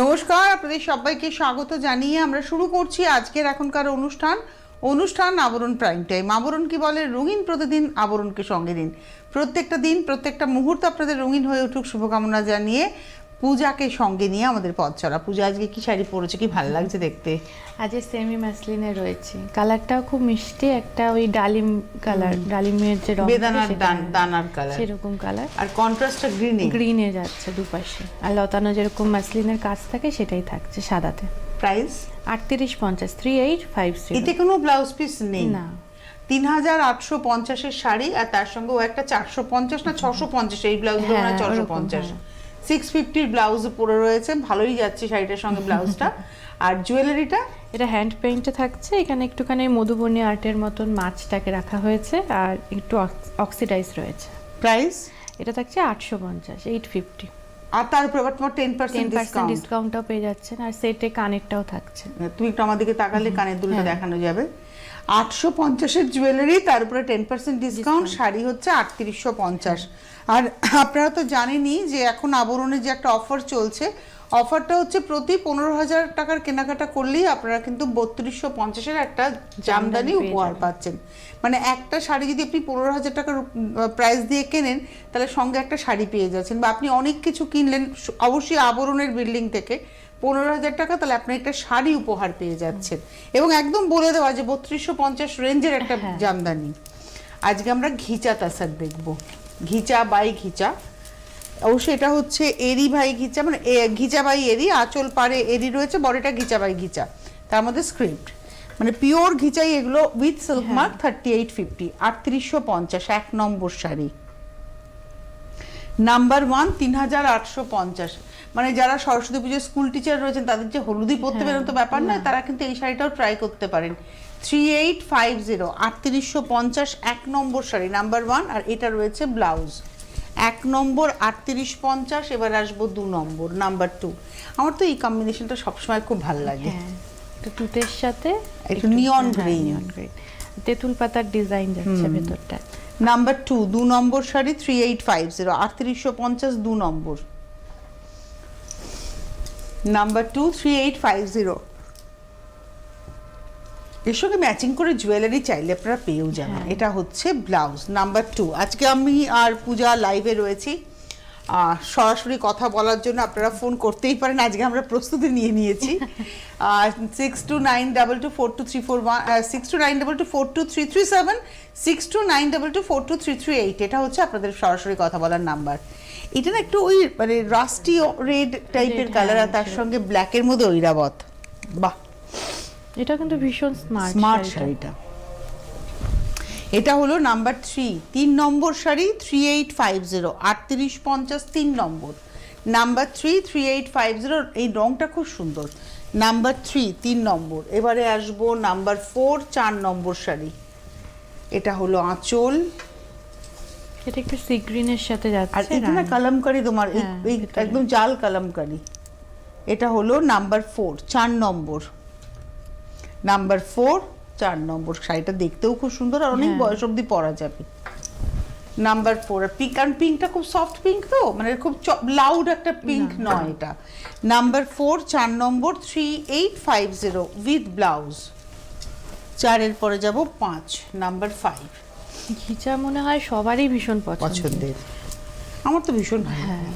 নমস্কার, আপনাদের সবাইকে স্বাগত জানিয়ে আমরা শুরু করছি আজকের এখনকার অনুষ্ঠান আবরণ প্রাইম টাইম। আবরণ কি বলে, রঙিন প্রতিদিন আবরণকে সঙ্গে দিন। প্রত্যেকটা দিন প্রত্যেকটা মুহূর্ত আপনাদের রঙিন হয়ে উঠুক শুভকামনা জানিয়ে পূজাকে সঙ্গে নিয়ে আমাদের পথ চলা। পূজা আজকে কি শাড়ি পরেছে, কি ভালো লাগছে দেখতে। আজকে সেমি মাসলিনে রয়েছে, কালারটাও খুব মিষ্টি, একটা ওই ডালিম কালার, ডালিমের যে রং বেদানার দানার কালার সেরকম কালার, আর কন্ট্রাস্টটা গ্রিনে যাচ্ছে দুপাশে। আর লতানো যেরকম মাসলিনের কাজ থাকে সেটাই থাকছে সাদাতে। প্রাইস 3850, 3850। এতে কোনো ব্লাউজ পিস নেই না। 3850-এর শাড়ি, আর তার সঙ্গে ও একটা 450 না 650, এই ব্লাউজগুলো মানে 650, 650 ব্লাউজ পরে রয়েছে। ভালোই যাচ্ছে শাড়িটার সঙ্গে ব্লাউজটা। আর জুয়েলারিটা এটা হ্যান্ড পেইন্টে থাকছে, এখানে একটুখানি মধুবনী আর্টের মতন মাছটাকে রাখা হয়েছে আর একটু অক্সিডাইজ রয়েছে। প্রাইস এটা থাকছে 850, 850। আর তার উপর আবার তোমার 10% ডিসকাউন্টটাও পেয়ে যাচ্ছেন, আর সেটে কানেরটাও থাকছে। তুমি একটু আমার দিকে তাকালে কানের দুলটা দেখানো যাবে। 850-এর জুয়েলারি, তার উপরে 10% ডিসকাউন্ট, শাড়ি হচ্ছে 3850। আর আপনারা তো জানেনই যে এখন আবরণে যে একটা অফার চলছে, অফারটা হচ্ছে প্রতি 15,000 টাকার কেনাকাটা করলেই আপনারা কিন্তু 3250-এর একটা জামদানি উপহার পাচ্ছেন। মানে একটা শাড়ি যদি আপনি 15,000 টাকার প্রাইস দিয়ে কেনেন, তাহলে সঙ্গে একটা শাড়ি পেয়ে যাচ্ছেন। বা আপনি অনেক কিছু কিনলেন অবশ্যই আবরণের বিল্ডিং থেকে 15,000 টাকা, তাহলে আপনি একটা শাড়ি উপহার পেয়ে যাচ্ছেন। এবং একদম বলে দেওয়া যে 3250 রেঞ্জের একটা জামদানি। আজকে আমরা ঘিচা তাসার দেখবো, ঘিচা বাই ঘিচা। অবশ্যই এটা হচ্ছে এরি ভাই ঘিচা, মানে ঘিচা বাই এরি, আঁচল পারে এরি রয়েছে, বডিটা ঘিচা বাই ঘিচা, তার মধ্যে স্ক্রিপ্ট, মানে পিওর ঘিচাই এগুলো, উইথ সিল্ক মার্ক। 3850, 3850 এক নম্বর শাড়ি। নাম্বার 1 3850। মানে যারা সরস্বতী পুজোর স্কুল টিচার রয়েছেন, তাদের যে হলুদি পরতে বেরোন তো ব্যাপার নয়, তারা কিন্তু এই শাড়িটাও ট্রাই করতে পারেন। 3850, 3850 এক নম্বর শাড়ি, নাম্বার 1। আর এটা রয়েছে ব্লাউজ, 1 নম্বর 3850। এবার আসবো 2 নম্বর, নাম্বার 2। আমার তো এই কম্বিনেশনটা সবসময় খুব ভালো লাগে, একটু টুটের সাথে একটু নিয়ন গ্রিন, তেঁতুল পাতার ডিজাইন যাচ্ছে ভেতরটা। নাম্বার 2, 2 নম্বর শাড়ি, 3850, 3850 2 নম্বর, নাম্বার 2, 3850। এর সঙ্গে ম্যাচিং করে জুয়েলারি চাইলে আপনারা পেয়েও যাবেন। এটা হচ্ছে ব্লাউজ, নাম্বার 2। আজকে আমি আর পূজা লাইভে রয়েছি, সরাসরি কথা বলার জন্য আপনারা ফোন করতেই পারেন। আজকে আমরা প্রস্তুতি নিয়ে নিয়েছি। 6292242341, 6292242337, 6292242338, এটা হচ্ছে আপনাদের সরাসরি কথা বলার নাম্বার। এটা না একটু ওই মানে রাস্টি রেড টাইপের কালার, আর তার সঙ্গে ব্ল্যাকের মধ্যে ঐরাবত। বাহ, এটা কিন্তু ভীষণ স্মার্ট শাড়িটা। এটা হলো নাম্বার 3, 3 নম্বর শাড়ি, 3850, 3850 3 নম্বর, নাম্বার 3, 3850। এই রংটা খুব সুন্দর। নাম্বার 3, 3 নম্বর। এবারে আসবো নাম্বার 4, 4 নম্বর শাড়ি। এটা হলো আঁচল, এটা একটু সি গ্রিনের সাথে যাচ্ছে, আর এটা না কালামকারি, তোমার এই একদম জাল কালামকারি। এটা হলো নাম্বার 4, 4 নম্বর, নাম্বার 4, 4 নম্বর। শাড়িটা দেখতেও খুব সুন্দর, আর অনেক বয়স অবধি পরা যাবে। নাম্বার 4, আর পিঙ্ক, আর পিঙ্কটা খুব সফট পিঙ্ক, তো মানে খুব লাউড একটা পিঙ্ক নয় এটা। Number 4, 4 number, 3850 with blouse. 4 এর পরে যাব 5, নাম্বার 5। ঘিচা মনে হয় সবারই ভীষণ পছন্দের, আমার তো ভীষণ ভালো লাগে।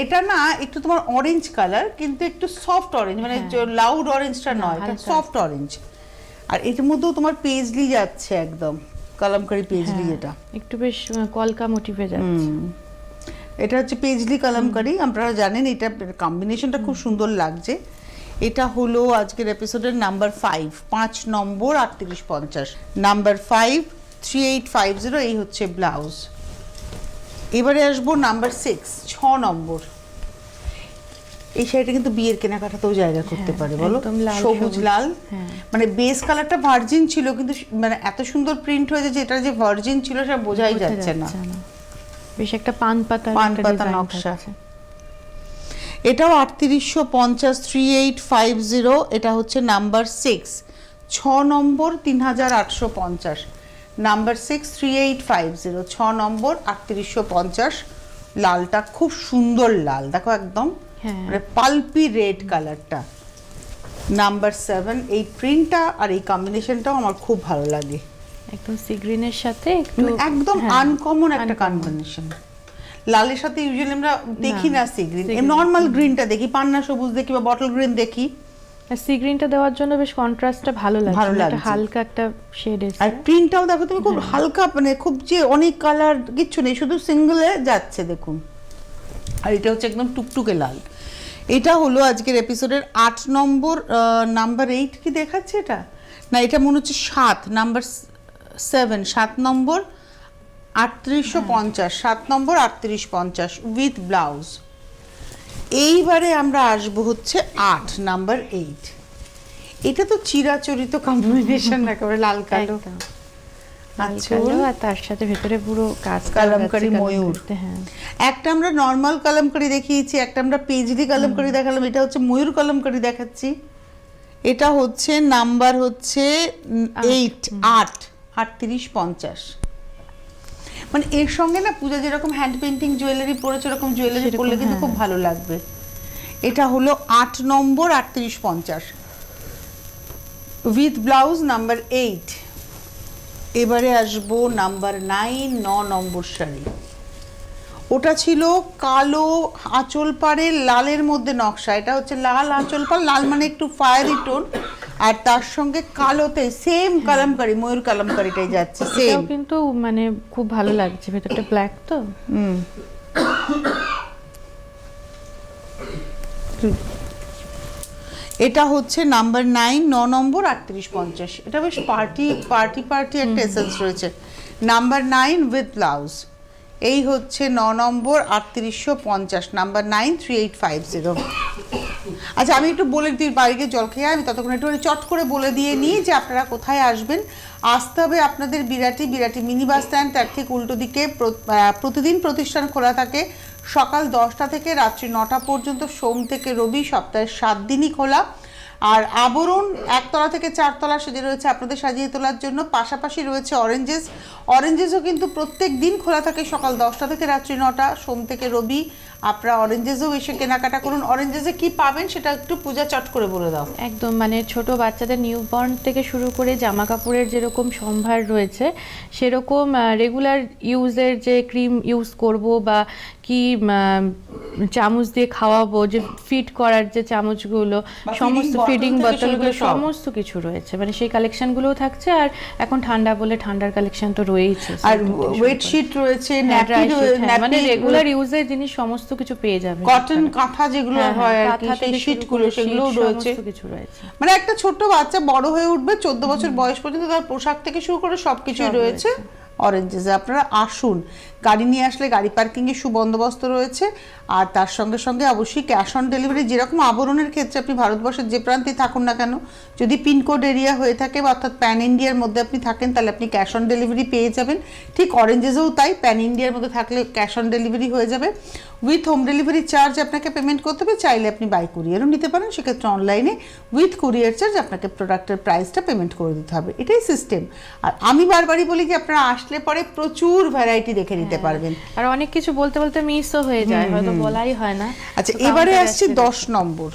এটা না একটু তোমার অরেঞ্জ কালার, কিন্তু একটু সফট অরেঞ্জ, মানে লাউড অরেঞ্জটা নয়, এটা সফট অরেঞ্জ। আর এর মধ্যেও তোমার পেজলি যাচ্ছে, একদম কালামকারি পেজলি, এটা একটু বেশ কলকা মোটিভে যাচ্ছে। এটা হচ্ছে পেজলি কালামকারি, আপনারা জানেন এটা কম্বিনেশনটা খুব সুন্দর লাগছে। এটা হলো আজকের এপিসোডের নাম্বার 5, 5 নম্বর, 3850, নাম্বার 5, 3850। এই হচ্ছে ব্লাউজ। এবারে আসবো নাম্বার 6, 6 নম্বর। এই শাড়িটা কিন্তু বিয়ের কেনাকাটাতেও জায়গা করতে পারে, বলো, সবুজ লাল। মানে বেস কালারটা ভার্জিন ছিল, কিন্তু মানে এত সুন্দর প্রিন্ট হয়েছে যে এটা যে ভার্জিন ছিল সেটা বোঝাই যাচ্ছে না। বেশ একটা পান পাতা নকশা। এটাও 3850, 3850। এটা হচ্ছে নাম্বার 6, 6 নম্বর, 3850, নাম্বার 6, 3850, 6 নম্বর, 3850। লালটা খুব সুন্দর লাল, দেখো একদম হ্যাঁ মানে পালপি রেড কালারটা, নাম্বার 7। এই প্রিন্টটা আর এই কম্বিনেশনটাও আমার খুব ভালো লাগে, একদম সি গ্রিনের সাথে একটু একদম হ্যাঁ, আনকমন একটা uncommon। কম্বিনেশন। লালের সাথে ইউজুয়ালি আমরা দেখি না sea green, sea green, normal গ্রিনটা দেখি, পান্না সবুজ দেখি বা বটল গ্রিন দেখি। আর সি গ্রিনটা দেওয়ার জন্য বেশ কন্ট্রাস্টটা ভালো লাগছে, ভালো একটা লাগছে। হালকা একটা শেড এসেছে। আর প্রিন্টটাও দেখো তুমি খুব হালকা, মানে খুব যে অনেক কালার কিচ্ছু নেই, শুধু সিঙ্গেলে যাচ্ছে দেখুন। আর এটা হচ্ছে একদম টুকটুকে লাল। এটা হলো আজকের এপিসোডের 8 নম্বর, নাম্বার 8 কি দেখাচ্ছে এটা, না এটা মনে হচ্ছে 7 number 7, 7 number 3850, 7 number 3850 with blouse. এইবারে আমরা আসবো হচ্ছে 8 নাম্বার 8। এটা তো চিরাচরিত কম্বিনেশন, একেবারে লাল কালো। একদম। লাল কালো আর তার সাথে ভেতরে পুরো কাজ করা কালামকারী আছে, ময়ূর। কালামকারীতে, হ্যাঁ একটা আমরা নর্মাল কালামকারী দেখিয়েছি, একটা আমরা পেজরি কালামকারী দেখালাম, এটা হচ্ছে ময়ূর কালামকারী দেখাচ্ছি। এটা হচ্ছে নাম্বার হচ্ছে 8, 3850। মানে এর সঙ্গে না পূজা যেরকম হ্যান্ড পেন্টিং জুয়েলারি পরেছে, এরকম জুয়েলারি সেরকম, পরলে কিন্তু হ্যাঁ। খুব ভালো লাগবে। এটা হলো 8 নম্বর 3850 উইথ ব্লাউজ নাম্বার 8। এবারে আসবো নাম্বার 9, 9 নম্বর শাড়ি। ওটা ছিল কালো আঁচল পাড়ের লালের মধ্যে নকশা, এটা হচ্ছে লাল আঁচল পাড়, লাল মানে একটু ফায়ারি টোন, আর তার সঙ্গে কালোতে সেম কালামকারী, ময়ূর কালামকারীটাই যাচ্ছে সেম। এটাও কিন্তু মানে খুব ভালো লাগছে, ভেতরটা ব্ল্যাক তো। এটা হচ্ছে নাম্বার 9, 9 নম্বর 3850। এটা বেশ পার্টি একটা এসেন্স রয়েছে। Number 9 with blouse. এই হচ্ছে 9 নম্বর 3850, নাম্বার 9 3850। আচ্ছা আমি একটু বলে দিই, বাড়িতে জল খেয়ে আমি ততক্ষণ একটু চট করে বলে দিয়ে নিই যে আপনারা কোথায় আসবেন। আসতে হবে আপনাদের বিরাটি মিনি বাস স্ট্যান্ড, তার ঠিক উল্টো দিকে। প্রতিদিন প্রতিষ্ঠান খোলা থাকে সকাল 10টা থেকে রাত্রি 9টা পর্যন্ত, সোম থেকে রবি, সপ্তাহে 7 দিনই খোলা। আর আবরণ 1 তলা থেকে 4 তলা সেজে রয়েছে আপনাদের সাজিয়ে তোলার জন্য। পাশাপাশি রয়েছে অরেঞ্জেসও কিন্তু প্রত্যেক দিন খোলা থাকে সকাল 10টা থেকে রাত্রি 9টা, সোম থেকে রবি। আপনারা অরেঞ্জেসও এসে কেনাকাটা করুন। অরেঞ্জেসে কি পাবেন সেটা একটু পূজা চট করে বলে দাও। একদম মানে ছোট বাচ্চাদের নিউবর্ন থেকে শুরু করে জামা কাপড়ের যেরকম সম্ভার রয়েছে, সেরকম রেগুলার ইউজের যে ক্রিম ইউজ করব বা কি চামচ দিয়ে খাওয়াবো, যে ফিড করার যে চামচগুলো, সমস্ত ফিডিং বোতলগুলো সমস্ত কিছু রয়েছে, মানে সেই কালেকশনগুলোও থাকছে। আর এখন ঠান্ডা বলে ঠান্ডার কালেকশন তো রয়েছে, আর ওয়েটশিট রয়েছে, মানে রেগুলার ইউজের জিনিস সমস্ত কিছু পেয়ে যাবে। কটন কাঁথা যেগুলো হয় আর কি, সেই শীটগুলো সেগুলোও রয়েছে, কিছু রয়েছে। মানে একটা ছোট্ট বাচ্চা বড় হয়ে উঠবে 14 বছর বয়স পর্যন্ত, তার পোশাক থেকে শুরু করে সবকিছুই রয়েছে অরেঞ্জেসে। আপনারা আসুন, গাড়ি নিয়ে আসলে গাড়ি পার্কিংয়ের সুবন্দোবস্ত রয়েছে। আর তার সঙ্গে সঙ্গে অবশ্যই ক্যাশ অন ডেলিভারি, যেরকম আবরণের ক্ষেত্রে আপনি ভারতবর্ষের যে প্রান্তে থাকুন না কেন, যদি পিনকোড এরিয়া হয়ে থাকে বা অর্থাৎ প্যান ইন্ডিয়ার মধ্যে আপনি থাকেন, তাহলে আপনি ক্যাশ অন ডেলিভারি পেয়ে যাবেন। ঠিক অরেঞ্জেসেও তাই, প্যান ইন্ডিয়ার মধ্যে থাকলে ক্যাশ অন ডেলিভারি হয়ে যাবে। উইথ হোম ডেলিভারি চার্জ আপনাকে পেমেন্ট করতে হবে, চাইলে আপনি বাই কুরিয়ারও নিতে পারেন, সেক্ষেত্রে অনলাইনে উইথ কুরিয়ার চার্জ আপনাকে প্রোডাক্টের প্রাইসটা পেমেন্ট করে দিতে হবে, এটাই সিস্টেম। আর আমি বারবারই বলি যে আপনারা আসলে পরে প্রচুর ভ্যারাইটি দেখে নিতে পারবেন। আর অনেক কিছু বলতে মিসও হয়ে যায়, হয়তো বলাই হয় না। আচ্ছা এবারে আসছে 10 নম্বর।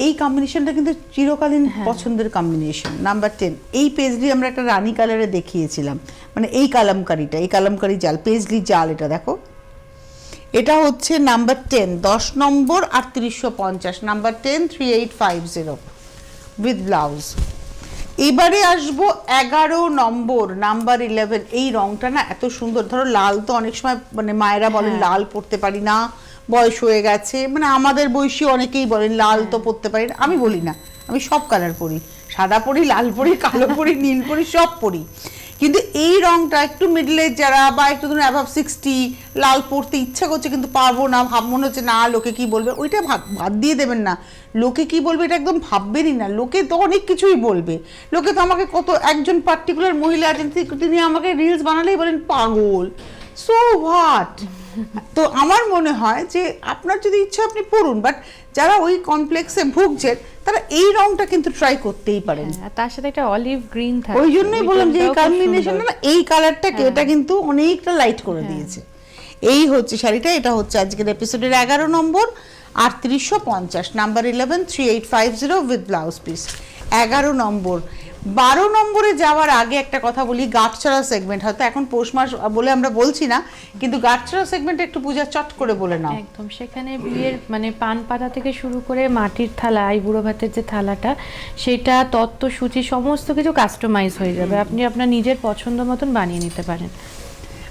এই কম্বিনেশনটা কিন্তু চিরকালীন পছন্দের কম্বিনেশন, নাম্বার 10। এই পেজলি আমরা একটা রানী কালারে দেখিয়েছিলাম, মানে এই কালামকারি জাল, পেজলি জাল, এটা দেখো। এটা হচ্ছে number 10, 10 number 3850, number 10 3850 with blouse. এবারে আসবো 11 নম্বর, নাম্বার 11। এই রংটা না এত সুন্দর, ধরো লাল তো অনেক সময় মানে মায়েরা বলেন লাল পরতে পারি না, বয়স হয়ে গেছে, মানে আমাদের বয়সী অনেকেই বলেন লাল তো পরতে পারি না। আমি বলি না, আমি সব কালার পরি, সাদা পরি, লাল পরি, কালো পরি, নীল পরি, সব পরি। কিন্তু এই রংটা একটু মিডল এজ যারা বা একটু ধরুন অ্যাভাব 60, লাল পরতে ইচ্ছা করছে কিন্তু পারবো না, মনে হচ্ছে না লোকে কি বলবে, ওইটা বাদ দিয়ে দেবেন না। লোকে কি বলবে এটা একদম ভাববেনই না, লোকে তো অনেক কিছুই বলবে। লোকে তো আমাকে কত, একজন পার্টিকুলার মহিলা আছেন তিনি আমাকে রিলস বানালেই বলেন পাগল, সো হোয়াট। তো আমার মনে হয় যে আপনার যদি ইচ্ছা আপনি পড়ুন, বাট যারা ওই কমপ্লেক্সে ভুগছেন তারা এই রংটা কিন্তু ট্রাই করতেই পারেন। তার সাথে একটা অলিভ গ্রিন থাকে, ওই জন্যই বললাম যে এই কম্বিনেশন না, এই কালারটাকে এটা কিন্তু অনেকটা লাইট করে দিয়েছে। এই হচ্ছে শাড়িটা, এটা হচ্ছে আজকের এপিসোডের 11 নম্বর। 3850, নাম্বার 11 3850 উইথ ব্লাউজ পিস। 11 নম্বর। 12 নম্বরে যাওয়ার আগে একটা কথা বলি, গাঁটছড়া সেগমেন্ট, হয়তো এখন পৌষ মাস বলে আমরা বলছি না, কিন্তু গাঁটছড়া সেগমেন্টে একটু পূজা চট করে বলে নাও। একদম, সেখানে বিয়ের মানে পান পাতা থেকে শুরু করে মাটির থালা, আইবুড়ো ভাতের যে থালাটা, সেটা তত্ত্ব সূচি সমস্ত কিছু কাস্টমাইজ হয়ে যাবে, আপনি আপনার নিজের পছন্দ মতন বানিয়ে নিতে পারেন।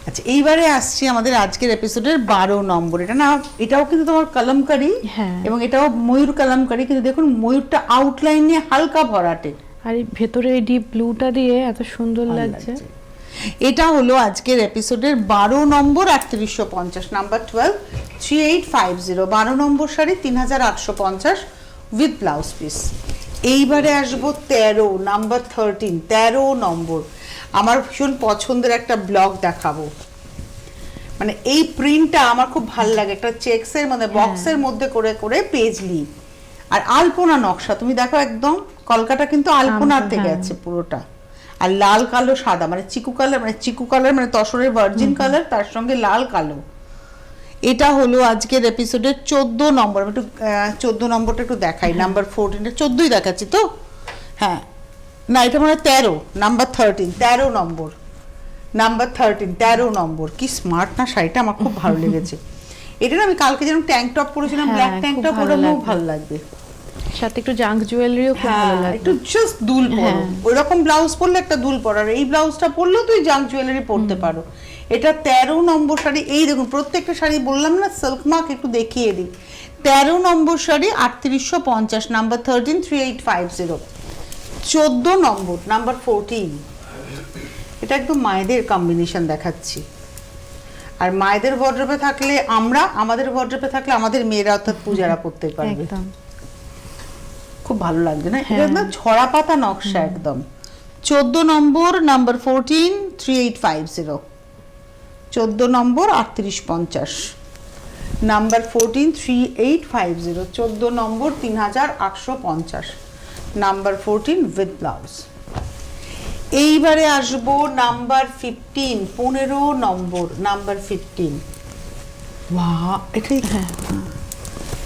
আচ্ছা, এইবারে আসছি আমাদের আজকের এপিসোডের 12 নম্বর। এটা না, এটাও কিন্তু তোমার কলমকারি, হ্যাঁ, এবং এটাও ময়ূর কলমকারি, কিন্তু দেখুন ময়ূরটা আউটলাইন নিয়ে হালকা ভরাটে, আর এই ভেতরে এই ডিপ ব্লুটা দিয়ে এত সুন্দর লাগছে। এটা হলো আজকের এপিসোডের 12 নম্বর 3850, number 12 3850। 12 number sari 3850 with blouse piece. এইবারে আসবো 13 নাম্বার 13, 13 নম্বর। আমার ভীষণ পছন্দের একটা ব্লক দেখাবো, মানে এই প্রিন্টটা আমার খুব ভালো লাগে, একটা চেকসের মানে বক্সের মধ্যে করে করে পেজলি, আর আলপনা নকশা তুমি দেখো, একদম কলকাতা কিন্তু আলপনার থেকে আছে পুরোটা, আর লাল কালো সাদা, মানে চিকু কালার মানে তসরের ভার্জিন কালার, তার সঙ্গে লাল কালো। এটা হলো আজকের এপিসোডের 14 নম্বর। একটু 14 নম্বরটা একটু দেখাই, নাম্বার 14, 14ই দেখাচ্ছি তো, হ্যাঁ না এটা মানে 13, নাম্বার 13, 13 নম্বর, নাম্বার 13, 13 নম্বর। কি স্মার্ট না শাড়িটা, আমার খুব ভালো লেগেছে। এটা না আমি কালকে যেরকম ট্যাঙ্ক টপ পরেছিলাম, ব্ল্যাক ট্যাঙ্ক টপ, ওটা খুব ভালো লাগবে, সাথে একটু জাঙ্ক জুয়েলারিও খুব ভালো লাগবে, একটু জাস্ট দুল পরো, ওইরকম ব্লাউজ পরলে একটা দুল পরো, আর এই ব্লাউজটা পরলেও তুই জাঙ্ক জুয়েলারি পরতে পারো। এটা 13 নম্বর শাড়ি। এই দেখুন প্রত্যেকটা শাড়ি বললাম না সিল্ক মার্ক, একটু দেখিয়ে দিই। 13 নম্বর শাড়ি 3850, নাম্বার 13 3850। 14 নম্বর, নাম্বার 14, এটা একদম মায়েদের কম্বিনেশন দেখাচ্ছি, আর মায়েদের ওয়ার্ড্রোবে থাকলে আমরা, আমাদের ওয়ার্ড্রোবে থাকলে আমাদের মেয়েরা অর্থাৎ পূজারা পড়তে পারবে, খুব ভালো লাগবে না? এটা না ছড়া পাতা নকশা একদম। 14 নম্বর, নাম্বার 14 3850, 14 নম্বর 3850, নাম্বার 14 3850, 14 নম্বর 3850, নাম্বার 14 উইথ ব্লাউজ। এইবারে আসবো নাম্বার 15, 15 নম্বর, নাম্বার 15। বাহ, এটাই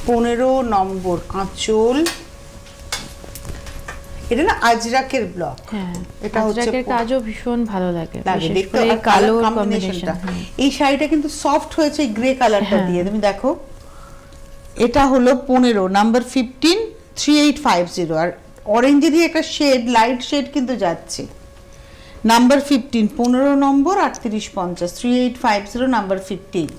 15 নম্বর আঁচল। এটা না আজরাকের ব্লক, এটা হচ্ছে কাজও ভীষণ ভালো লাগে, দেখতে কালো কম্বিনেশনটা। এই শাড়িটা কিন্তু সফট হয়েছে গ্রে কালারটা দিয়ে, তুমি দেখো। এটা হলো 15, নাম্বার 15 3850, আর অরেঞ্জেরই একটা শেড, লাইট শেড কিন্তু যাচ্ছে। Number 15, 15 number 3850, 3850, number 15,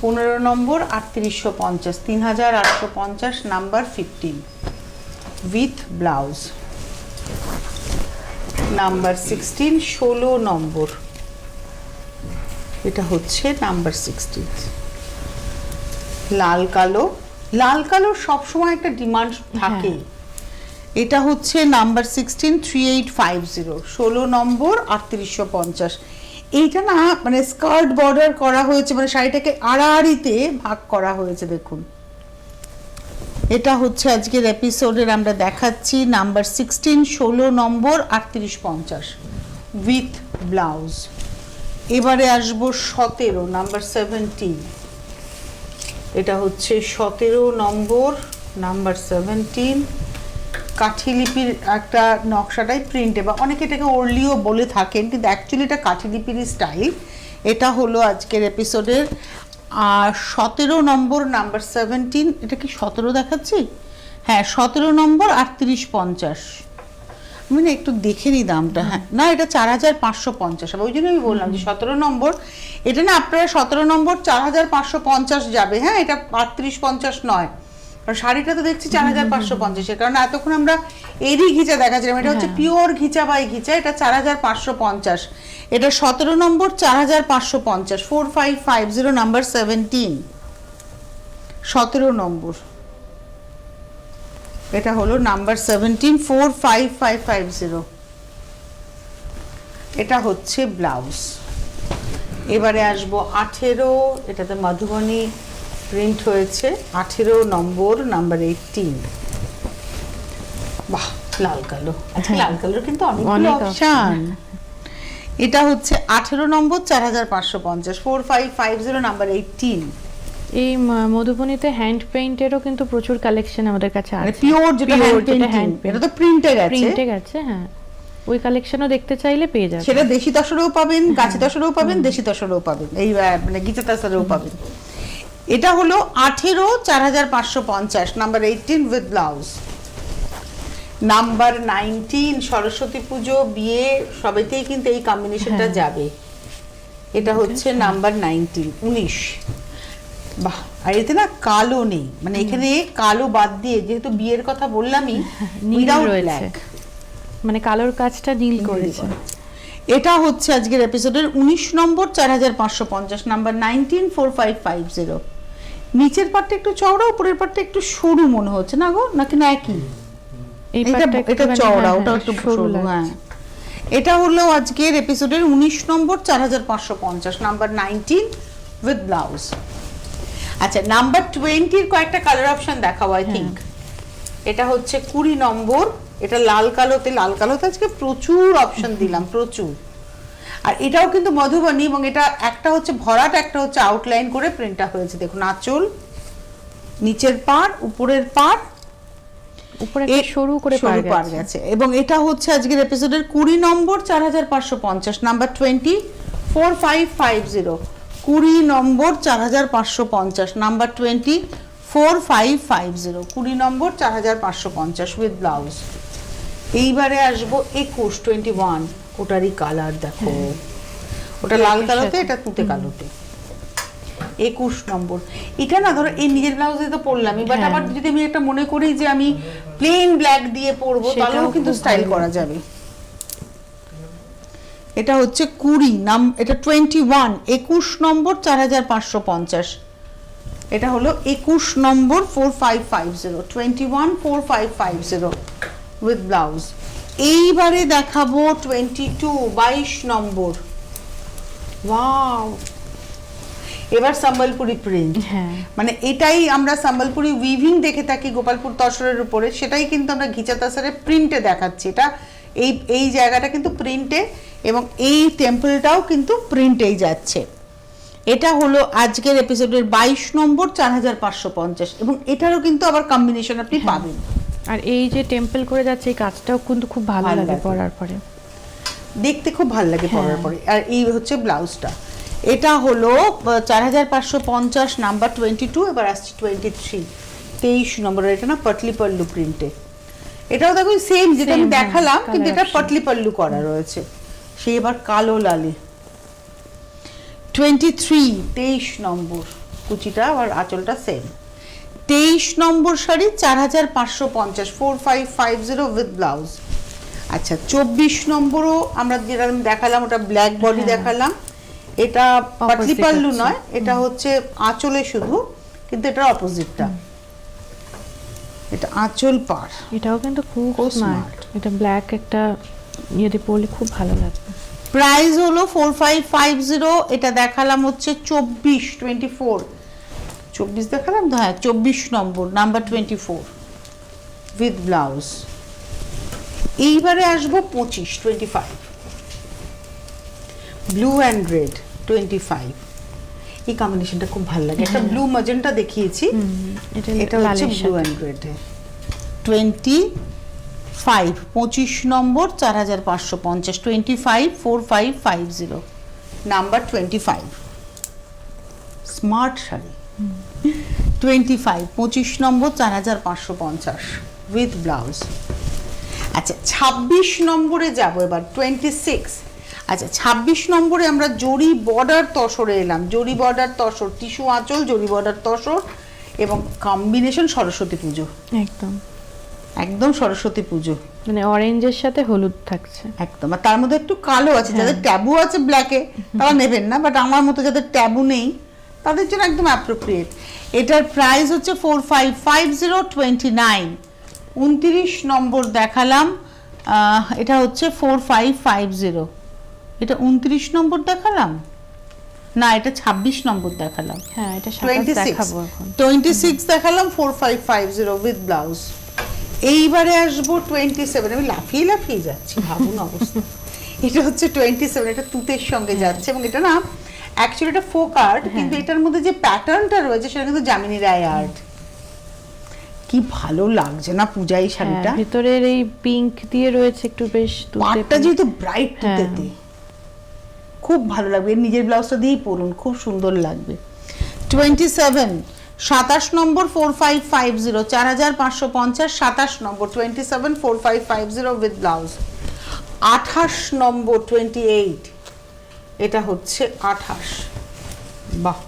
15 number 3850, 3850, number 15 with blouse. Number 16, 16 নম্বর, এটা হচ্ছে নাম্বার 16, লাল কালো। লাল কালো সবসময় একটা ডিমান্ড থাকে। এটা হচ্ছে নাম্বার 16 3850, 16 নম্বর 3850। এইটা না মানে স্কার্ট বর্ডার করা হয়েছে, মানে শাড়িটাকে আড়াআড়িতে ভাগ করা হয়েছে, দেখুন। এটা হচ্ছে আজকের এপিসোডের আমরা দেখাচ্ছি নাম্বার 16, 16 নম্বর 3850 উইথ ব্লাউজ। এবারে আসবো 17, নাম্বার 17, এটা হচ্ছে 17 নম্বর, নাম্বার 17, কাঠিলিপির একটা নকশাটাই প্রিন্টে, বা অনেকে এটাকে ওরলিও বলে থাকেন, কিন্তু অ্যাকচুয়ালি এটা কাঠিলিপির স্টাইল। এটা হলো আজকের এপিসোডের 17 নম্বর, নাম্বার 17। এটা কি 17 দেখাচ্ছি? হ্যাঁ 17 নম্বর 3850। আমি না একটু দেখে নিই দামটা। হ্যাঁ না, এটা 4550, ওই জন্য আমি বললাম যে 17 নম্বর। এটা না আপনারা 17 নম্বর 4550 যাবে, হ্যাঁ এটা 3850 নয়, কারণ শাড়িটা তো দেখছি 4550, কারণ এতক্ষণ আমরা এরই ঘিচা দেখাচ্ছিলাম, এটা হচ্ছে পিওর ঘিচা বাই ঘিচা, এটা 4550। এটা 17 নম্বর 4550, 4550, নাম্বার 17, 17 নম্বর। এটা হলো নাম্বার 17, 45550। এটা হচ্ছে ব্লাউজ। এবারে আসবো 18, এটাতে মধুবনী প্রিন্ট হয়েছে, 18 নম্বর, নাম্বার 18। বাহ, লাল কালো, আজকে লাল কালোর কিন্তু অনেকগুলো অপশন। এটা হচ্ছে 18 নম্বর 4550, 4550, নাম্বার 18। এই মধুবনীতে হ্যান্ড পেইন্টেরও কিন্তু প্রচুর কালেকশন আমাদের কাছে মানে আছে। পিওর যেটা হ্যান্ড পেইন্টিং, হ্যান্ড এটা তো প্রিন্টে গেছে, প্রিন্টে গেছে, হ্যাঁ ওই কালেকশনও দেখতে চাইলে পেয়ে যাবেন। সেটা দেশি তসরেও পাবেন, গাছি তসরেও পাবেন, দেশি তসরেও পাবেন, এই মানে গীতা তসরেও পাবেন। এটা হলো 18 4550 number 18 with blouse. Number 19 Saraswati পুজো, বিয়ে সবেতেই কিন্তু এই কম্বিনেশনটা যাবে। এটা হচ্ছে নাম্বার 19। বাহ, আর এতে না কালো নেই, মানে এখানে কালো বাদ দিয়ে, যেহেতু বিয়ের কথা বললামই, নীল উইদাউট রয়েছে, ব্ল্যাক, মানে কালোর কাজটা নীল করেছে। এটা হচ্ছে আজকের এপিসোডের 19 নম্বর 4550 নাম্বার 19 4550। নিচের পাটটা একটু চওড়া, উপরের পাটটা একটু সরু মনে হচ্ছে না গো, নাকি না একই? এই এটা পাটটা এটা চওড়া, ওটা একটু সরু। হ্যাঁ, এটা হলো আজকের এপিসোডের 19 নম্বর 4550 নাম্বার 19 উইথ ব্লাউজ। আচ্ছা, নাম্বার 20 এর কয়েকটা কালার অপশন দেখাবো আই থিংক। এটা হচ্ছে 20 নম্বর, এটা লাল কালোতে আজকে প্রচুর অপশন দিলাম, প্রচুর। আর এটাও কিন্তু মধুবনী, এবং এটা একটা হচ্ছে ভরাট, একটা হচ্ছে আউটলাইন করে প্রিন্টটা হয়েছে। দেখুন আঁচল, নিচের পাড়, উপরের পাড়, উপরে একটা সরু করে পার গেছে। এবং এটা হচ্ছে আজকের এপিসোডের 20 নম্বর 4550 number 20 4550। 20 number 4550 number 20 4550। 20 number 4550 with blouse. এইবারে আসবো 21 21, ওটারই কালার দেখো, ওটা লাল কালোতে, এটা তুতে কালোতে। 21 নম্বর, এটা না ধরো এই নিজের ব্লাউজে তো পরলামই, বাট আবার যদি আমি একটা মনে করি যে আমি প্লেন ব্ল্যাক দিয়ে পরবো, তাহলেও কিন্তু স্টাইল করা যাবে। এটা হচ্ছে 20 নাম, এটা 21 21 নম্বর 4550। এটা হলো 21 নম্বর 4550, 21 4550 উইথ ব্লাউজ। এইবারে দেখাবো 22 নম্বর। ওয়াও, এবার সম্বলপুরি প্রিন্ট। মানে এটাই আমরা সম্বলপুরি উইভিং দেখে থাকি গোপালপুর তসরের উপরে, সেটাই কিন্তু আমরা ঘিচা তসরের প্রিন্টে দেখাচ্ছি। এটা এই জায়গাটা কিন্তু প্রিন্টে, এবং এই টেম্পলটাও কিন্তু প্রিন্টেই যাচ্ছে। এটা হলো আজকের এপিসোডের 22 নম্বর 4550, এবং এটারও কিন্তু আবার কম্বিনেশন আপনি পাবেন। আর এই যে টেম্পল করে যাচ্ছে, এই কাজটাও কিন্তু খুব ভালো লাগে পরার পরে, দেখতে খুব ভালো লাগে পরার পরে। আর এই হচ্ছে ব্লাউজটা। এটা হলো 4550 নাম্বার 22। এবার আসছে 23 নম্বর, এটা না পটলি পল্লু প্রিন্টে। এটাও দেখো সেম যেটা আমি দেখালাম, কিন্তু এটা পটলি পল্লু করা রয়েছে। সেই এবার কালো লালে 23 নম্বর, কুচিটা আর আঁচলটা same. 23 number sari 4550 4550 with blouse. আচ্ছা, 24 নম্বরও আমরা যেটা দেখালাম, ওটা ব্ল্যাক বডি দেখালাম। এটা পাটলি পাল্লু নয়, এটা হচ্ছে আঁচলে শুধু, কিন্তু এটা অপোজিটটা, এটা আঁচল পার। এটাও কিন্তু খুব স্মার্ট, এটা ব্ল্যাক একটা ইয়েতে পরলে খুব ভালো লাগবে। প্রাইস হলো 4550। এটা দেখালাম হচ্ছে 24 দেখালাম তো, হ্যাঁ 24 নম্বর নাম্বার 24 উইথ ব্লাউজ। এইবারে আসবো 25 ব্লু অ্যান্ড রেড 25। এই কম্বিনেশনটা খুব ভালো লাগে। একটা ব্লু ম্যাজেন্টা দেখিয়েছি, এটা হচ্ছে blue and red. 25 number 4550 25 4550 number 25। Smart sari 25 number 4550 with blouse. আচ্ছা, 26 নম্বরে যাব এবার 26। আচ্ছা, 26 নম্বরে আমরা জরি বর্ডার তসরে এলাম। জরি বর্ডার তসর, টিস্যু আঁচল, জরি বর্ডার তসর, এবং কম্বিনেশন সরস্বতী পুজো। একদম সরস্বতী পুজো, মানে অরেঞ্জের সাথে হলুদ থাকছে একদম। আর তার মধ্যে একটু কালো আছে, যাদের ট্যাবু আছে ব্ল্যাকে তারা নেবেন না, বাট আমার মতো যাদের ট্যাবু নেই তাদের জন্য একদম অ্যাপ্রোপ্রিয়েট। এটার প্রাইস হচ্ছে 4550 29। 29 নম্বর দেখালাম, এটা হচ্ছে 4550। এটা 29 নম্বর দেখালাম না, এটা 26 নম্বর দেখালাম। হ্যাঁ, এটা 26 দেখালাম 4550 উইথ ব্লাউজ। এইবারে আসবো 27। আমি লাফিয়ে যাচ্ছি, ভাবুন অবস্থা। এটা হচ্ছে 27, এটা তুতের সঙ্গে যাচ্ছে, এবং এটা না অ্যাকচুয়ালি এটা ফোক আর্ট, কিন্তু এটার মধ্যে যে প্যাটার্নটা রয়েছে সেটা কিন্তু যামিনী রায় আর্ট। কি ভালো লাগছে না পূজা এই শাড়িটা, ভিতরের এই পিঙ্ক দিয়ে রয়েছে একটু বেশ পাটটা যেহেতু ব্রাইট তুতেতে, খুব ভালো লাগবে। এর নিজের ব্লাউজটা দিয়েই পরুন, খুব সুন্দর লাগবে। 27 27 নম্বর 4550 4550 27 নম্বর 27 4550 উইথ ব্লাউজ। 28 নম্বর 28, এটা হচ্ছে 28, বাহ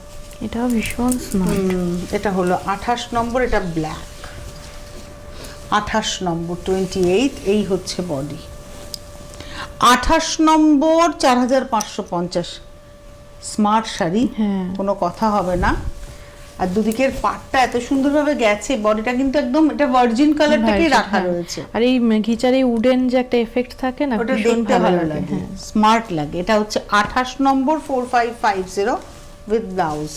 এটাও ভীষণ স্মার্ট। এটা হলো 28 নম্বর, এটা ব্ল্যাক। 28 নম্বর 28, এই হচ্ছে বডি। 28 নম্বর 4550, স্মার্ট শাড়ি, কোনো কথা হবে না। আর দুদিকের পাটটা এত সুন্দরভাবে গেছে, বডিটা কিন্তু একদম এটা ভার্জিন কালারটাকে রাখা রয়েছে। আর এই ঘিচার এই উডেন যে একটা এফেক্ট থাকে না, ওটা দেখতে ভালো লাগে, স্মার্ট লাগে। এটা হচ্ছে 28 নম্বর 4550 উইথ ব্লাউজ।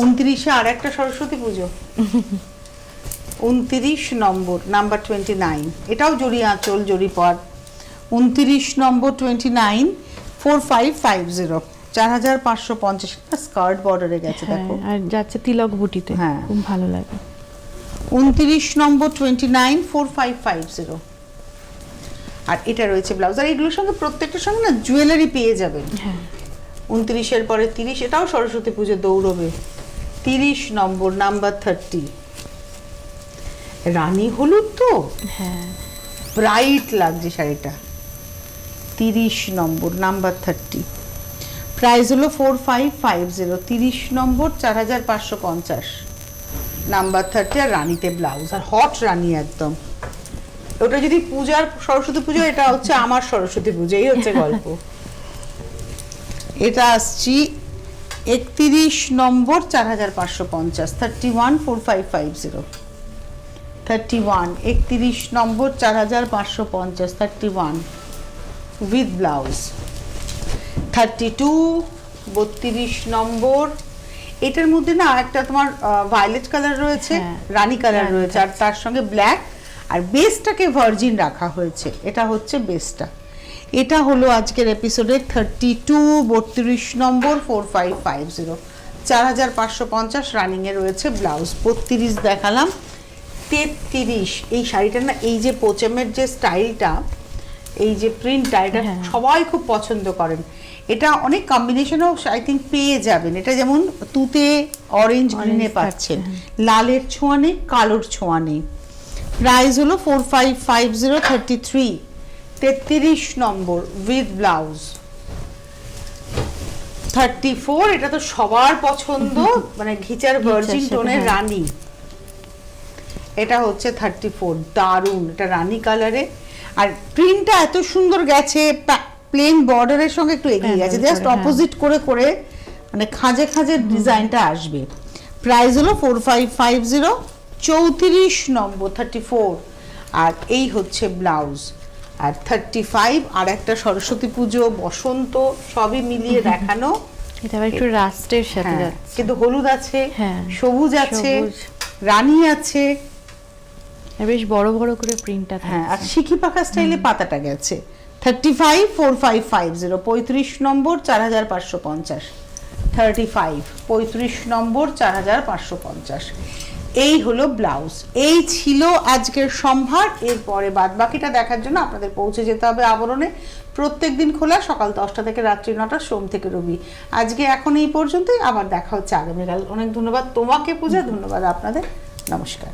29-এ আর একটা সরস্বতী পুজো। 29 নম্বর নাম্বার 29, এটাও জড়ি আঁচল জড়ি পট। 29 নম্বর 29 4550 4550, স্কার্ট বর্ডারে গেছে দেখো, আর যাচ্ছে তিলক বুটিতে, হ্যাঁ খুব ভালো লাগে। 29 নম্বর 29 4550, আর এটা রয়েছে ব্লাউজ। আর এগুলোর সঙ্গে প্রত্যেকটার সঙ্গে না জুয়েলারি পেয়ে যাবেন। 29-এর পরে 30, এটাও সরস্বতী পুজো দৌড়বে। 30 নম্বর নাম্বার 30, রানী হলুদ তো, ব্রাইট লাগছে শাড়িটা। 30 নম্বর নাম্বার 30, প্রাইস হলো 4550। 30 নম্বর 4550 নাম্বার 30, আর রানীতে ব্লাউজ, আর হট রানী একদম। ওটা যদি পূজার সরস্বতী পুজো, এটা হচ্ছে আমার সরস্বতী পুজো, এই হচ্ছে গল্প। এটা আসছি 31 নম্বর 4550 31 4550 31 31 নম্বর 4550 31 উইথ ব্লাউজ। 32 32 নম্বর, এটার মধ্যে না একটা তোমার ভায়োলেট কালার রয়েছে, রানী কালার রয়েছে, আর তার সঙ্গে ব্ল্যাক, আর বেসটাকে ভার্জিন রাখা হয়েছে। এটা হচ্ছে বেসটা। এটা হলো আজকের এপিসোডের 32 32 নম্বর 4550 4550 রানিং এ রয়েছে ব্লাউজ। 32 দেখালাম। 33, এই শাড়িটা না, এই যে পোচেমের যে স্টাইলটা, এই যে প্রিন্টটা, এটা সবাই খুব পছন্দ করেন। এটা অনেক কম্বিনেশনও আই থিঙ্ক পেয়ে যাবেন। এটা যেমন তুতে অরেঞ্জ গ্রিনে পাচ্ছেন, লালের ছোঁয়া নেই, কালোর ছোঁয়া নেই। প্রাইস হলো 4550 33 33 নম্বর উইথ ব্লাউজ। 34, এটা তো সবার পছন্দ, মানে ঘিচার ভার্জিন টোনের রানী। এটা হচ্ছে 34, দারুণ, এটা রানী কালারে, আর প্রিন্টটা এত সুন্দর গেছে, প্লেন বর্ডারের সঙ্গে একটু এগিয়ে গেছে, জাস্ট অপোজিট করে করে মানে খাঁজে খাঁজে ডিজাইনটা আসবে। প্রাইস হলো 4550 34 নম্বর 34, আর এই হচ্ছে ব্লাউজ। আর 35, আর একটা সরস্বতী পুজো, বসন্ত, সবই মিলিয়ে দেখানো। এটা একটু রাস্টের সাথে যাচ্ছে, কিন্তু হলুদ আছে, সবুজ আছে, রানী আছে, বেশ বড় বড় করে প্রিন্টটা। হ্যাঁ, আর শিখি পাকা স্টাইলে পাতাটা গেছে। 35 4550 35 নম্বর 4550 35 35 নম্বর 4550, এই হলো ব্লাউজ। এই ছিল আজকের সম্ভার। এরপরে বাদ বাকিটা দেখার জন্য আপনাদের পৌঁছে যেতে হবে আবরণে। প্রত্যেকদিন খোলা, সকাল 10টা থেকে রাত্রি 9টা, সোম থেকে রবি। আজকে এখন এই পর্যন্তই, আবার দেখা হচ্ছে আগামীকাল। অনেক ধন্যবাদ তোমাকে পূজা, ধন্যবাদ আপনাদের, নমস্কার।